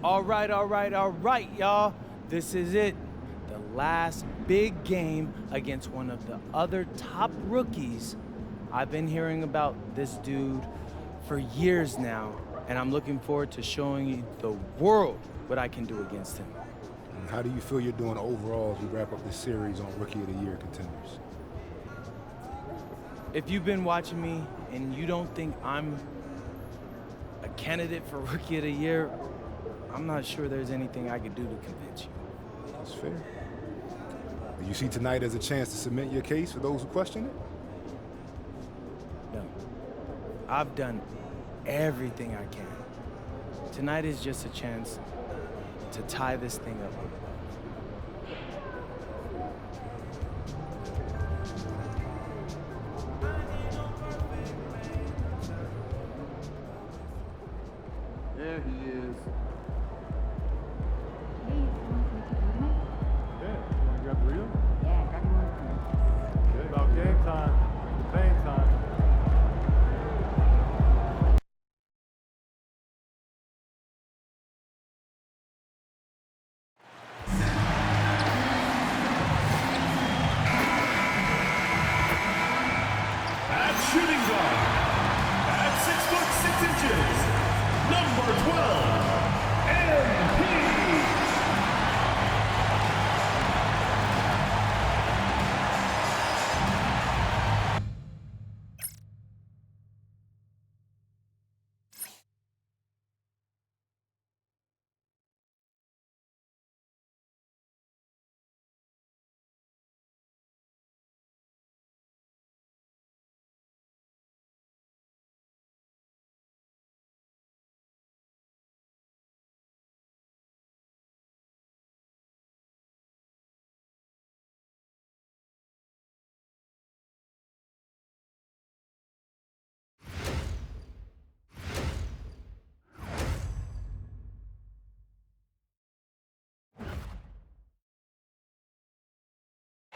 All right, y'all. This is it. The last big game against one of the other top rookies. I've been hearing about this dude for years now, and I'm looking forward to showing you the world what I can do against him. And how do you feel you're doing overall as we wrap up this series on Rookie of the Year contenders? If you've been watching me and you don't think I'm a candidate for Rookie of the Year, I'm not sure there's anything I could do to convince you. That's fair. Do you see tonight as a chance to cement your case for those who question it? No. I've done everything I can. Tonight is just a chance to tie this thing up. There he is. Okay, you want to grab burrito? Yeah, grab one. Okay, about game time. Bang time. At shooting guard, at 6'6", number 12, MP.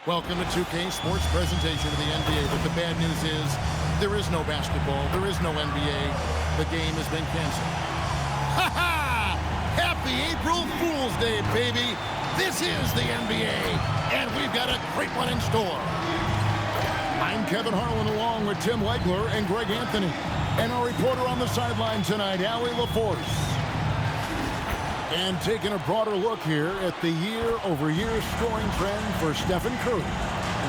Welcome to 2K Sports presentation of the NBA, but the bad news is there is no basketball, there is no NBA. The game has been canceled. Ha ha! Happy April Fool's Day, baby! This is the NBA, and we've got a great one in store. I'm Kevin Harlan along with Tim Legler and Greg Anthony, and our reporter on the sideline tonight, Allie LaForce. And taking a broader look here at the year-over-year scoring trend for Stephen Curry.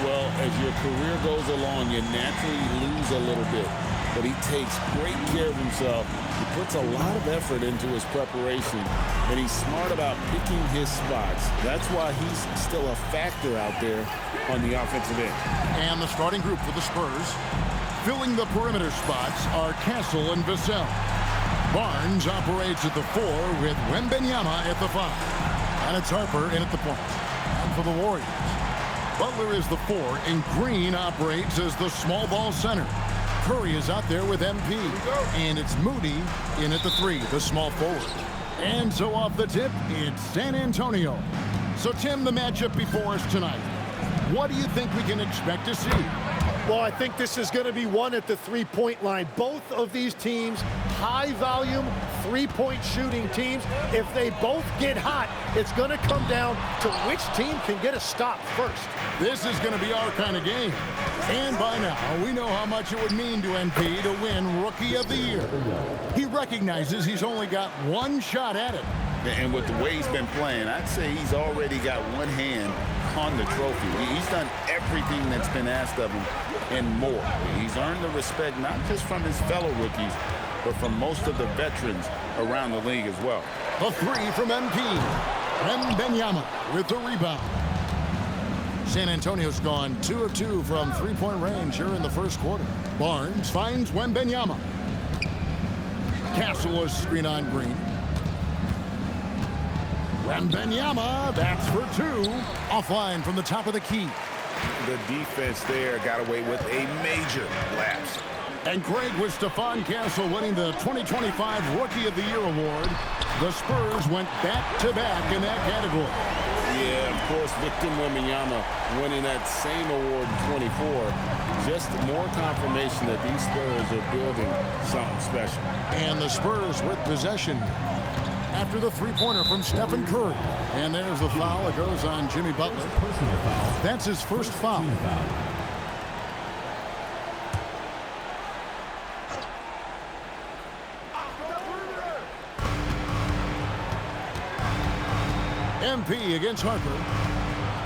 Well, as your career goes along, you naturally lose a little bit. But he takes great care of himself. He puts a lot of effort into his preparation. And he's smart about picking his spots. That's why he's still a factor out there on the offensive end. And the starting group for the Spurs, filling the perimeter spots, are Castle and Vassell. Barnes operates at the 4 with Wembanyama at the 5. And it's Harper in at the point. And for the Warriors, Butler is the 4, and Green operates as the small ball center. Curry is out there with MP. And it's Moody in at the 3, the small forward. And so off the tip, it's San Antonio. So, Tim, the matchup before us tonight. What do you think we can expect to see? Well, I think this is going to be one at the three-point line. Both of these teams, high-volume, three-point shooting teams. If they both get hot, it's going to come down to which team can get a stop first. This is going to be our kind of game. And by now, we know how much it would mean to MP to win Rookie of the Year. He recognizes he's only got one shot at it. And with the way he's been playing, I'd say he's already got one hand on the trophy. He's done everything that's been asked of him and more. He's earned the respect not just from his fellow rookies, but from most of the veterans around the league as well. A 3 from MP. Wembanyama with the rebound. San Antonio's gone 2 of 2 from three-point range here in the first quarter. Barnes finds Wembanyama. Castle is screen on Green. Wembanyama, that's for 2. Offline from the top of the key. The defense there got away with a major lapse. And Greg, with Stephon Castle winning the 2025 Rookie of the Year award, the Spurs went back-to-back in that category. Yeah, of course, Victor Wembanyama winning that same award in 24. Just more confirmation that these Spurs are building something special. And the Spurs with possession. after the three-pointer from Stephen Curry. And there's the foul. It goes on Jimmy Butler. That's his first foul. MP against Harper.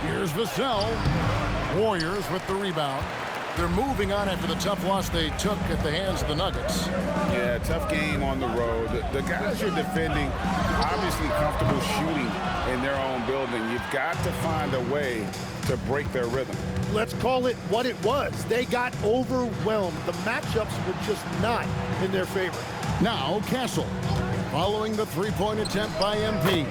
Here's Vassell. Warriors with the rebound. They're moving on after the tough loss they took at the hands of the Nuggets. Yeah, tough game on the road. The guys you're defending, obviously comfortable shooting in their own building. You've got to find a way to break their rhythm. Let's call it what it was. They got overwhelmed. The matchups were just not in their favor. Now Castle, following the three-point attempt by MP.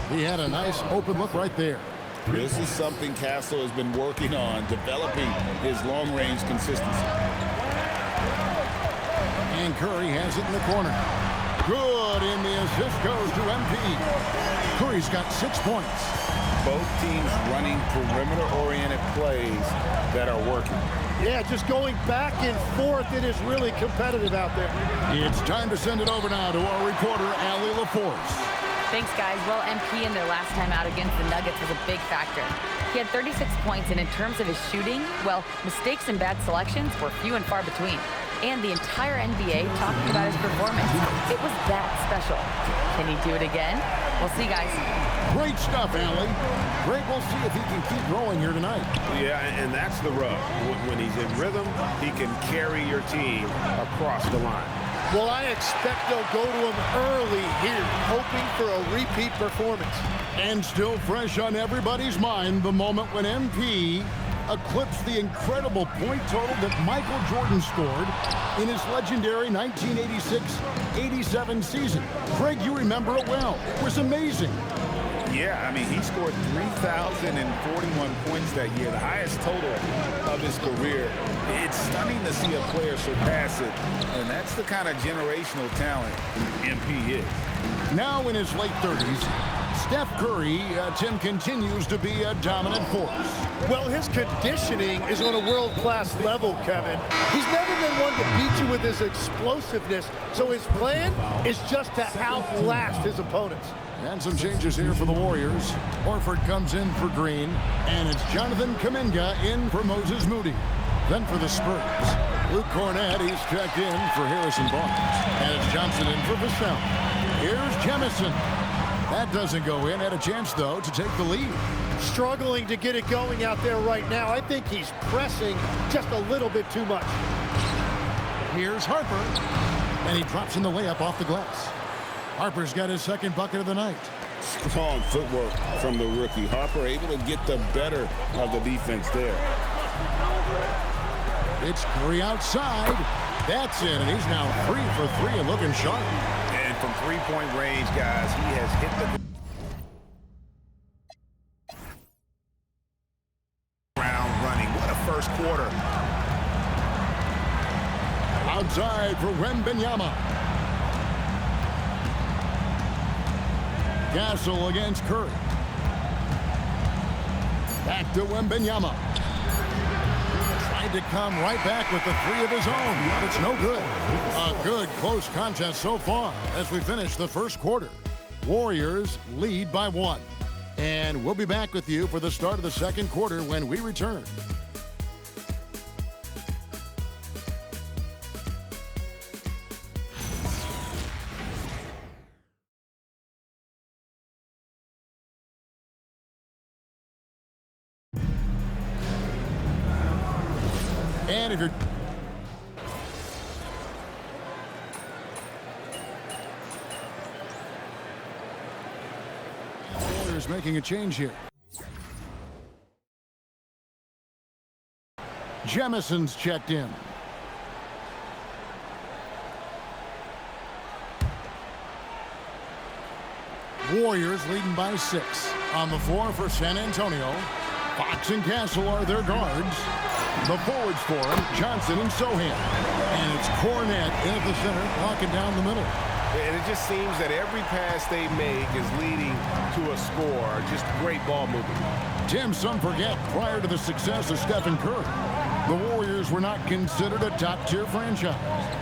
He had a nice open look right there. This is something Castle has been working on, developing his long-range consistency. And Curry has it in the corner. Good, and the assist goes to MP. Curry's got 6 points. Both teams running perimeter-oriented plays that are working. Yeah, just going back and forth. It is really competitive out there. It's time to send it over now to our reporter, Allie LaForce. Thanks, guys. Well, MP in their last time out against the Nuggets was a big factor. He had 36 points, and in terms of his shooting, well, mistakes and bad selections were few and far between. And the entire NBA talking about his performance. It was that special. Can he do it again? We'll see, guys. Great stuff, Allie. Great, we'll see if he can keep growing here tonight. Yeah, and that's the rub. When he's in rhythm, he can carry your team across the line. Well, I expect they'll go to him early here, hoping for a repeat performance. And still fresh on everybody's mind, the moment when MP eclipsed the incredible point total that Michael Jordan scored in his legendary 1986-87 season. Craig, you remember it well. It was amazing. Yeah, I mean, he scored 3,041 points that year, the highest total of his career. It's stunning to see a player surpass it, and that's the kind of generational talent MP is. Now in his late 30s, Steph Curry, Tim, continues to be a dominant force. Well, his conditioning is on a world-class level, Kevin. He's never been one to beat you with his explosiveness, so his plan is just to outlast his opponents. And some changes here for the Warriors. Horford comes in for Green, and it's Jonathan Kuminga in for Moses Moody. Then for the Spurs, Luke Cornett, he's checked in for Harrison Barnes. And it's Johnson in for Vassell. Here's Jemison. That doesn't go in. Had a chance, though, to take the lead. Struggling to get it going out there right now. I think he's pressing just a little bit too much. Here's Harper, and he drops in the layup off the glass. Harper's got his second bucket of the night. Strong footwork from the rookie. Harper able to get the better of the defense there. It's Curry outside. That's it, and he's now 3 for 3 and looking sharp. And from three-point range, guys, he has hit the ground running. What a first quarter. Outside for Wembanyama. Castle against Curry. Back to Wembanyama. Tried to come right back with the three of his own, but it's no good. A good close contest so far as we finish the first quarter. Warriors lead by 1. And we'll be back with you for the start of the second quarter when we return. And if you're Warriors making a change here. Jemison's checked in. Warriors leading by 6. On the floor for San Antonio, Fox and Castle are their guards. The forwards for him, Johnson and Sohan. And it's Cornett in at the center, walking down the middle. And it just seems that every pass they make is leading to a score. Just great ball movement. Tim, some forget prior to the success of Stephen Curry, The Warriors were not considered a top-tier franchise.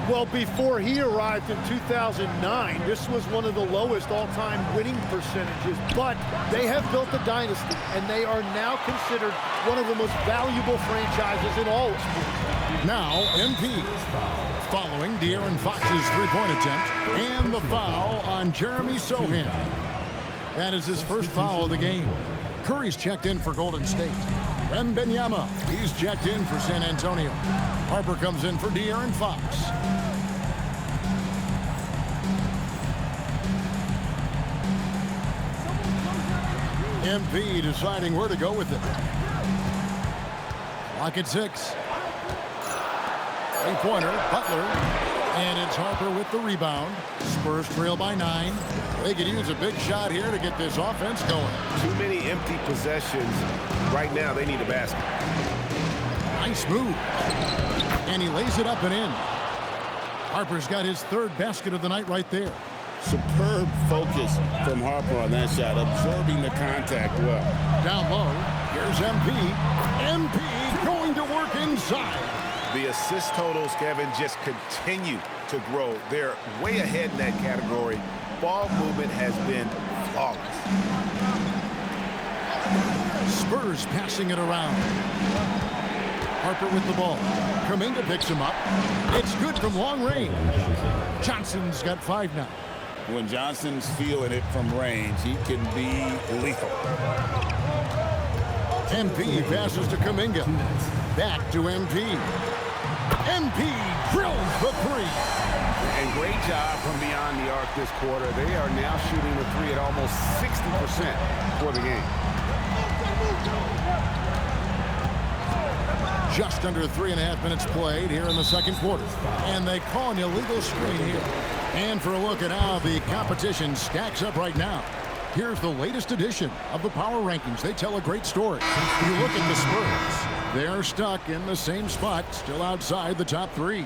Well, before he arrived in 2009, this was one of the lowest all-time winning percentages, but they have built a dynasty, and they are now considered one of the most valuable franchises in all of sports. Now, MP, following De'Aaron Fox's three-point attempt and the foul on Jeremy Sohan. That is his first foul of the game. Curry's checked in for Golden State. Wembanyama, he's checked in for San Antonio. Harper comes in for De'Aaron Fox. MP deciding where to go with it. Clock at 6. Three-pointer, Butler, and it's Harper with the rebound. Spurs trail by 9. They could use a big shot here to get this offense going. Too many empty possessions. Right now, they need a basket. Nice move. And he lays it up and in. Harper's got his third basket of the night right there. Superb focus from Harper on that shot, absorbing the contact well. Down low, here's MP. MP going to work inside. The assist totals, Kevin, just continue to grow. They're way ahead in that category. Ball movement has been flawless. Spurs passing it around. Harper with the ball. Kuminga picks him up. It's good from long range. Johnson's got 5 now. When Johnson's feeling it from range, he can be lethal. MP passes to Kuminga. Back to MP. MP drills the 3. And great job from beyond the arc this quarter. They are now shooting the 3 at almost 60% for the game. Just under 3.5 minutes played here in the second quarter. And they call an illegal screen here. And for a look at how the competition stacks up right now, here's the latest edition of the Power Rankings. They tell a great story. You look at the Spurs. They're stuck in the same spot, still outside the top 3.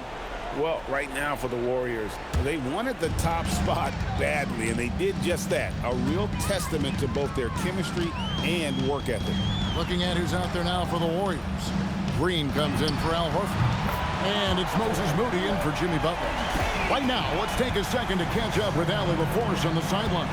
Well, right now for the Warriors, they wanted the top spot badly, and they did just that. A real testament to both their chemistry and work ethic. Looking at who's out there now for the Warriors. Green comes in for Al Horford. And it's Moses Moody in for Jimmy Butler. Right now, let's take a second to catch up with Allie LaForce on the sideline.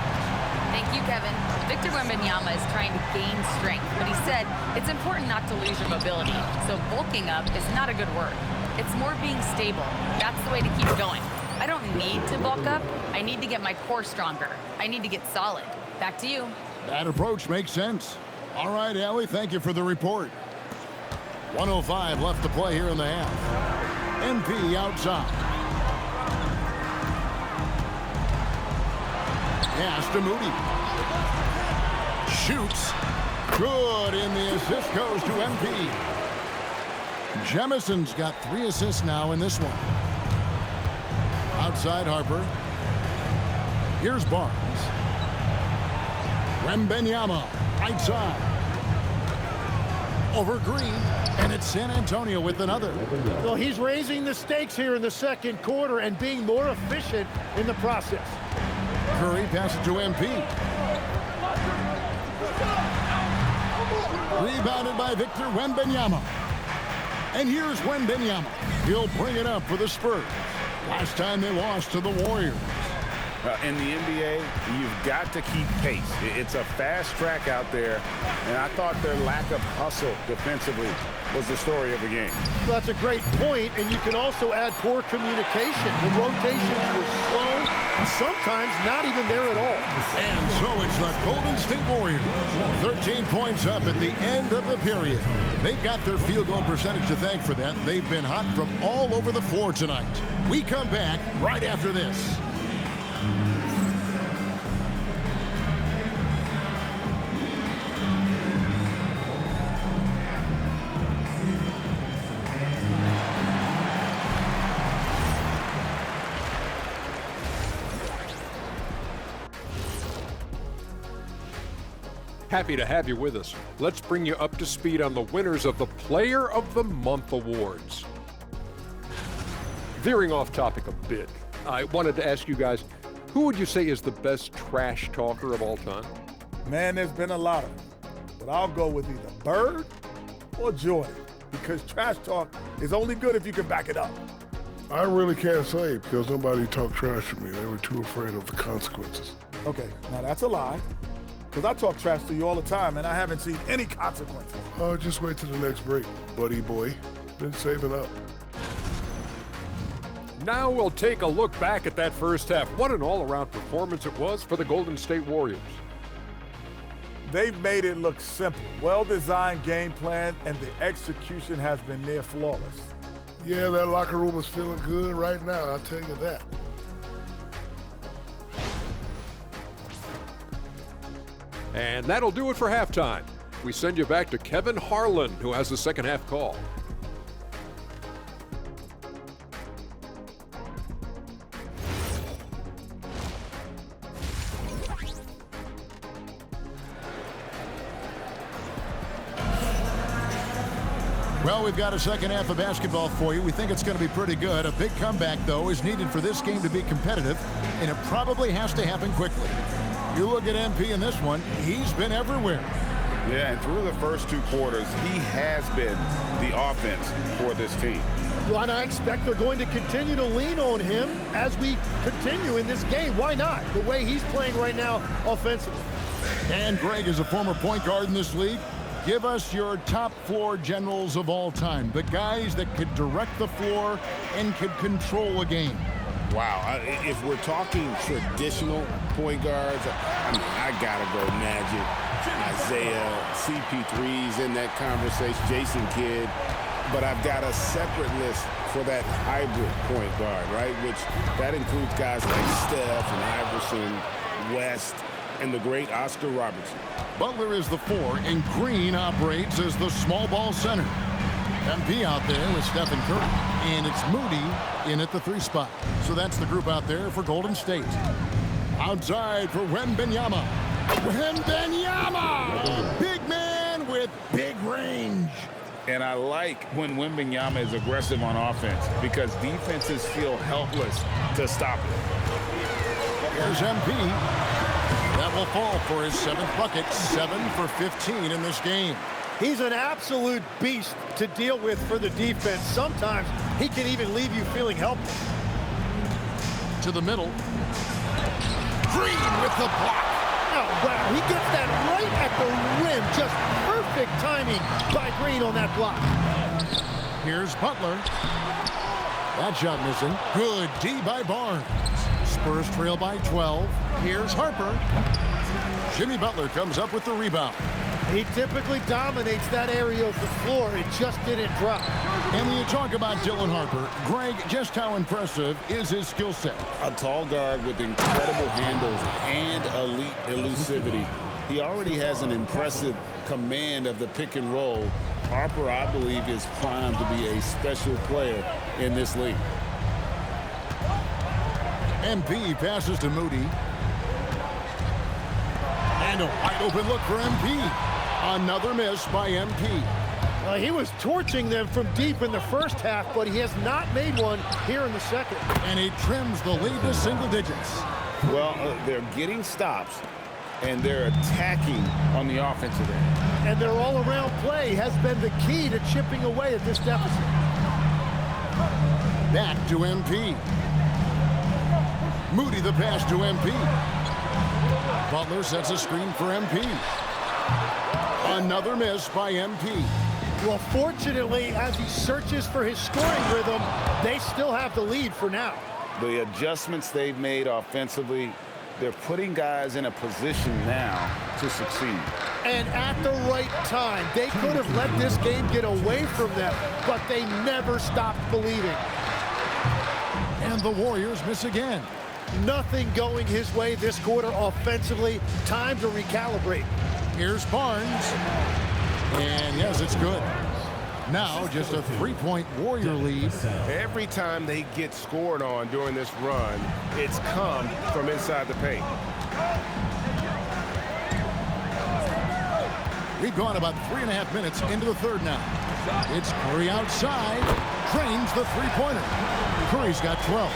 Thank you, Kevin. Victor Wembanyama is trying to gain strength, but he said it's important not to lose your mobility. So bulking up is not a good word. It's more being stable. That's the way to keep going. I don't need to bulk up. I need to get my core stronger. I need to get solid. Back to you. That approach makes sense. All right, Allie, thank you for the report. 1:05 left to play here in the half. MP outside. Pass to Moody. Shoots. Good, and the assist goes to MP. Jemison's got 3 assists now in this one. Outside Harper. Here's Barnes. Wembanyama, right side. Over Green, and it's San Antonio with another. Well, he's raising the stakes here in the second quarter and being more efficient in the process. Curry passes to MP. Rebounded by Victor Wembanyama. And here's Wembanyama. He'll bring it up for the Spurs. Last time they lost to the Warriors. In the NBA, you've got to keep pace. It's a fast track out there, and I thought their lack of hustle defensively was the story of the game. Well, that's a great point, and you can also add poor communication. The rotations were slow, and sometimes not even there at all. And so it's the Golden State Warriors. 13 points up at the end of the period. They've got their field goal percentage to thank for that. They've been hot from all over the floor tonight. We come back right after this. Happy to have you with us. Let's bring you up to speed on the winners of the Player of the Month awards. Veering off topic a bit, I wanted to ask you guys, who would you say is the best trash talker of all time? Man, there's been a lot of them, but I'll go with either Bird or Jordan. because trash talk is only good if you can back it up. I really can't say because nobody talked trash to me. They were too afraid of the consequences. Okay, now that's a lie, because I talk trash to you all the time, and I haven't seen any consequences. Oh, just wait till the next break, buddy boy. Been saving up. Now we'll take a look back at that first half. What an all-around performance it was for the Golden State Warriors. They've made it look simple. Well-designed game plan, and the execution has been near flawless. Yeah, that locker room is feeling good right now, I'll tell you that. And that'll do it for halftime. We send you back to Kevin Harlan, who has the second half call. Well, we've got a second half of basketball for you. We think it's going to be pretty good. A big comeback, though, is needed for this game to be competitive, and it probably has to happen quickly. You look at MP in this one, he's been everywhere. Yeah, and through the first two quarters, he has been the offense for this team. Well, and I expect they're going to continue to lean on him as we continue in this game. Why not? The way he's playing right now offensively. And Greg is a former point guard in this league. Give us your top floor generals of all time, the guys that could direct the floor and could control a game. Wow, if we're talking traditional point guards, I gotta go Magic, Isaiah, CP3's in that conversation, Jason Kidd, but I've got a separate list for that hybrid point guard, right? Which that includes guys like Steph and Iverson, West, and the great Oscar Robertson. Butler is the 4, and Green operates as the small ball center. MP out there with Stephen Curry, and it's Moody in at the 3 spot. So that's the group out there for Golden State. Outside for Wembanyama. Wembanyama! Big man with big range. And I like when Wembanyama is aggressive on offense because defenses feel helpless to stop it. Here's MP. That will fall for his 7th bucket, 7 for 15 in this game. He's an absolute beast to deal with for the defense. Sometimes he can even leave you feeling helpless. To the middle. Green with the block. Oh, wow, he gets that right at the rim. Just perfect timing by Green on that block. Here's Butler. That shot missing. Good D by Barnes. Spurs trail by 12. Here's Harper. Jimmy Butler comes up with the rebound. He typically dominates that area of the floor. It just didn't drop. And when you talk about Dylan Harper, Greg, just how impressive is his skill set? A tall guard with incredible handles and elite elusivity. He already has an impressive command of the pick and roll. Harper, I believe, is primed to be a special player in this league. MP passes to Moody. And a wide open look for MP. Another miss by MP. He was torching them from deep in the first half, but he has not made one here in the second. And he trims the lead to single digits. Well, they're getting stops, and they're attacking on the offensive end. And their all-around play has been the key to chipping away at this deficit. Back to MP. Moody the pass to MP. Butler sets a screen for MP. Another miss by MP. Well, fortunately, as he searches for his scoring rhythm, they still have the lead for now. The adjustments they've made offensively, they're putting guys in a position now to succeed. And at the right time, they could have let this game get away from them, but they never stopped believing. And the Warriors miss again. Nothing going his way this quarter offensively. Time to recalibrate. Here's Barnes. And yes, it's good. Now just a 3-point Warrior lead. Every time they get scored on during this run, it's come from inside the paint. We've gone about 3.5 minutes into the third now. It's Curry outside. Drains the three-pointer. Curry's got 12.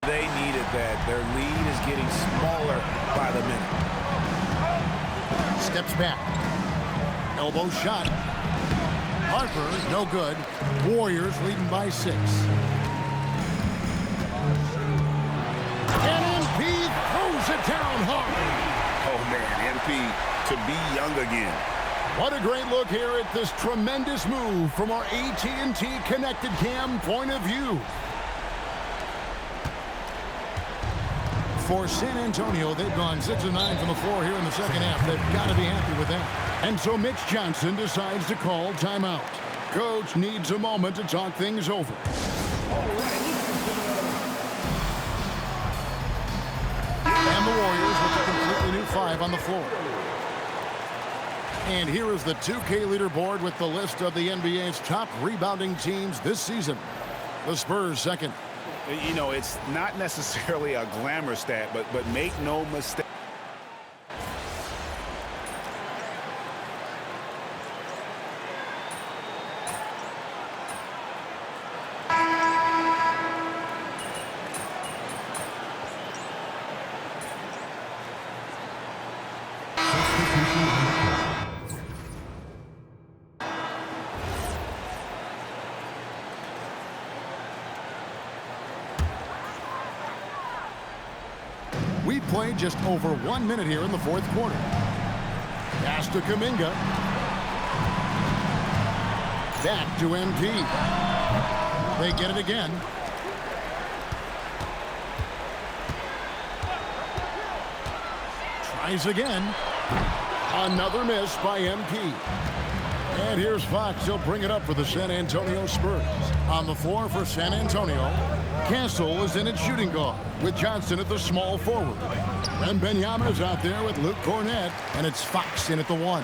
They needed that. Their lead is getting smaller by the minute. Steps back. Elbow shot. Harper, no good. Warriors leading by 6. And MP throws it down hard. Oh, man, MP to be young again. What a great look here at this tremendous move from our AT&T Connected Cam point of view. For San Antonio, they've gone 6 of 9 from the floor here in the second half. They've got to be happy with that. And so Mitch Johnson decides to call timeout. Coach needs a moment to talk things over. And the Warriors with a completely new 5 on the floor. And here is the 2K leaderboard with the list of the NBA's top rebounding teams this season. The Spurs second. You know, it's not necessarily a glamour stat, but make no mistake. We played just over 1 minute here in the fourth quarter. Pass to Kuminga. Back to MP. They get it again. Tries again. Another miss by MP. And here's Fox. He'll bring it up for the San Antonio Spurs. On the floor for San Antonio, Castle is in at shooting guard with Johnson at the small forward. And Benyama is out there with Luke Cornett, and it's Fox in at the 1.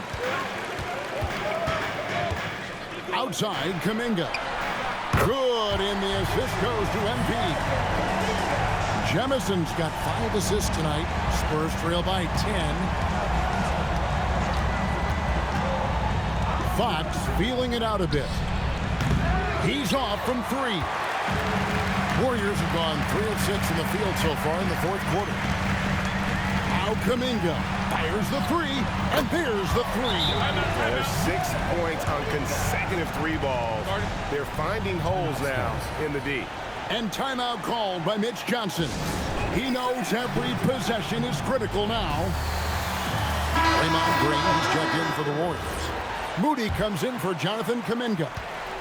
Outside, Kuminga. Good, and the assist goes to MP. Jemison's got 5 assists tonight. Spurs trail by 10. Fox feeling it out a bit. He's off from 3. Warriors have gone 3 of 6 in the field so far in the fourth quarter. Now Kuminga fires the 3, and there's the 3. There's 6 points on consecutive 3 balls. They're finding holes now in the D. And timeout called by Mitch Johnson. He knows every possession is critical now. Raymond Green is checked in for the Warriors. Moody comes in for Jonathan Kuminga.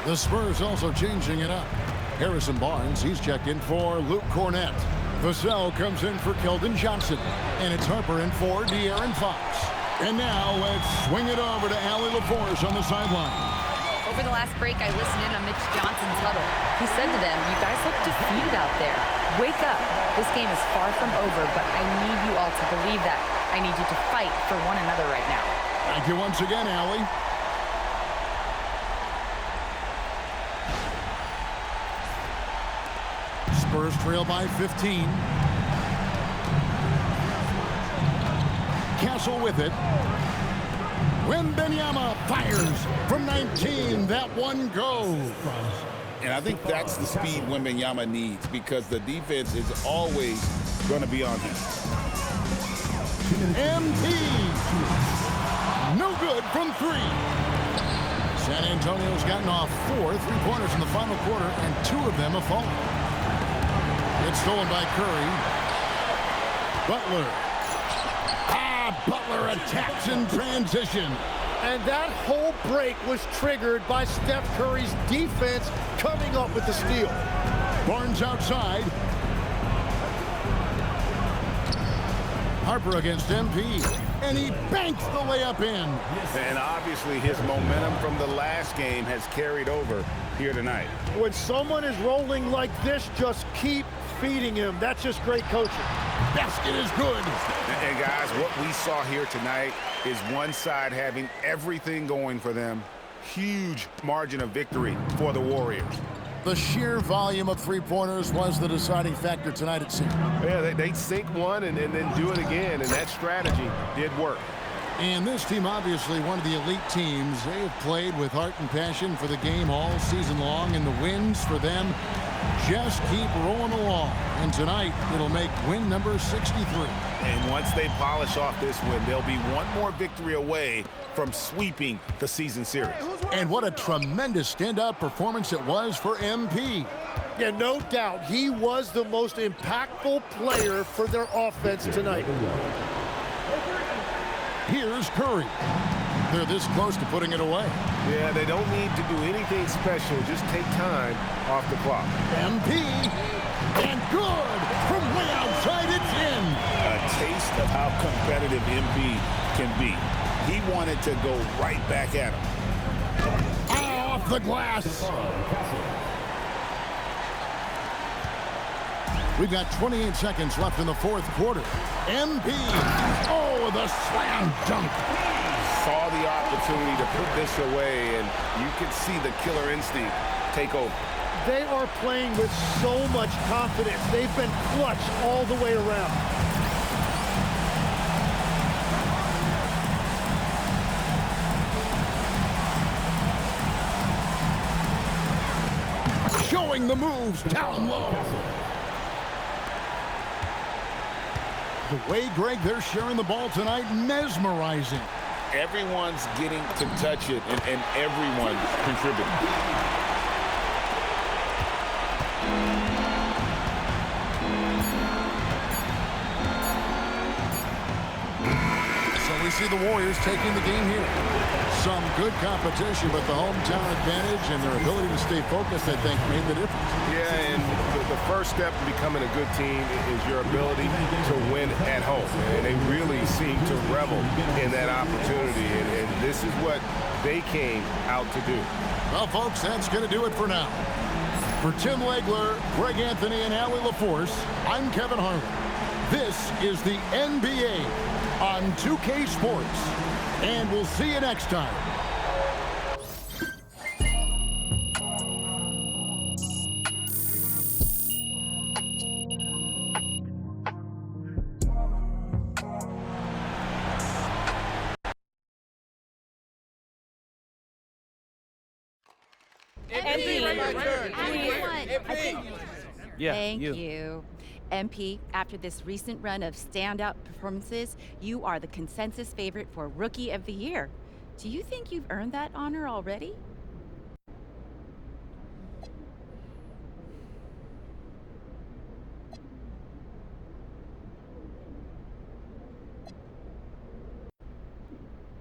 The Spurs also changing it up. Harrison Barnes, he's checked in for Luke Cornett. Vassell comes in for Keldon Johnson. And it's Harper in for De'Aaron Fox. And now let's swing it over to Allie LaForce on the sideline. Over the last break, I listened in on Mitch Johnson's huddle. He said to them, "You guys look defeated out there. Wake up. This game is far from over, but I need you all to believe that. I need you to fight for one another right now." Thank you once again, Allie. Spurs trail by 15. Castle with it. Wembanyama fires from 19. That one goes. And I think that's the speed Wembanyama needs because the defense is always going to be on him. MP. No good from 3. San Antonio's gotten off 4 3-pointers in the final quarter, and 2 of them have fallen. It's stolen by Curry. Butler. Butler attacks in transition. And that whole break was triggered by Steph Curry's defense coming up with the steal. Barnes outside. Harper against MP. And he banks the layup in. And obviously his momentum from the last game has carried over here tonight. When someone is rolling like this, just keep feeding him. That's just great coaching. Basket is good. And guys, what we saw here tonight is one side having everything going for them. Huge margin of victory for the Warriors. The sheer volume of 3-pointers was the deciding factor tonight, it seemed. Yeah, they sink one and then do it again, and that strategy did work. And this team, obviously one of the elite teams. They have played with heart and passion for the game all season long, and the wins for them just keep rolling along. And tonight, it'll make win number 63. And once they polish off this win, they'll be one more victory away from sweeping the season series. And what a tremendous standout performance it was for MP. Yeah, no doubt. He was the most impactful player for their offense tonight. Here's Curry. They're this close to putting it away. Yeah, they don't need to do anything special. Just take time off the clock. MP, and good. From way outside, it's in. A taste of how competitive MP can be. He wanted to go right back at him. Off the glass. We've got 28 seconds left in the fourth quarter. MP. Oh, the slam dunk. Saw the opportunity to put this away, and you can see the killer instinct take over. They are playing with so much confidence. They've been clutch all the way around. Showing the moves down low. The way, Greg, they're sharing the ball tonight, mesmerizing. Everyone's getting to touch it, and everyone contributing. So we see the Warriors taking the game here. Some good competition, but the hometown advantage and their ability to stay focused, I think, made the difference. Yeah, and the first step in becoming a good team is your ability to win at home. And they really seem to revel in that opportunity, and this is what they came out to do. Well, folks, that's going to do it for now. For Tim Legler, Greg Anthony, and Allie LaForce, I'm Kevin Harlan. This is the NBA on 2K Sports, and we'll see you next time. Yeah, Thank you. MP, after this recent run of standout performances, you are the consensus favorite for Rookie of the Year. Do you think you've earned that honor already?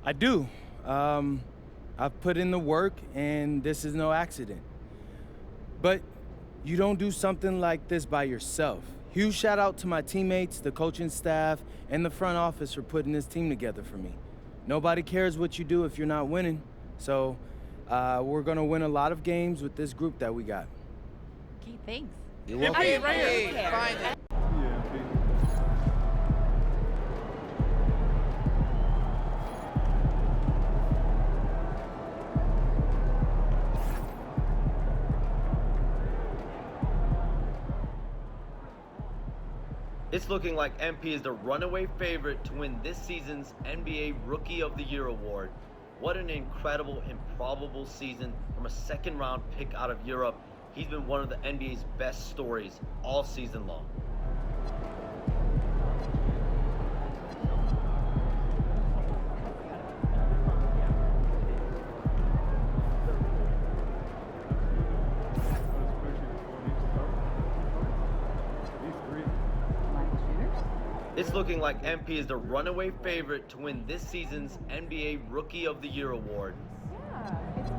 I do. I've put in the work, and this is no accident. But you don't do something like this by yourself. Huge shout out to my teammates, the coaching staff, and the front office for putting this team together for me. Nobody cares what you do if you're not winning. So we're going to win a lot of games with this group that we got. Okay, thanks. You're welcome. It's looking like MP is the runaway favorite to win this season's NBA Rookie of the Year award. What an incredible, improbable season from a second-round pick out of Europe. He's been one of the NBA's best stories all season long. It's looking like MP is the runaway favorite to win this season's NBA Rookie of the Year award. Yeah, it's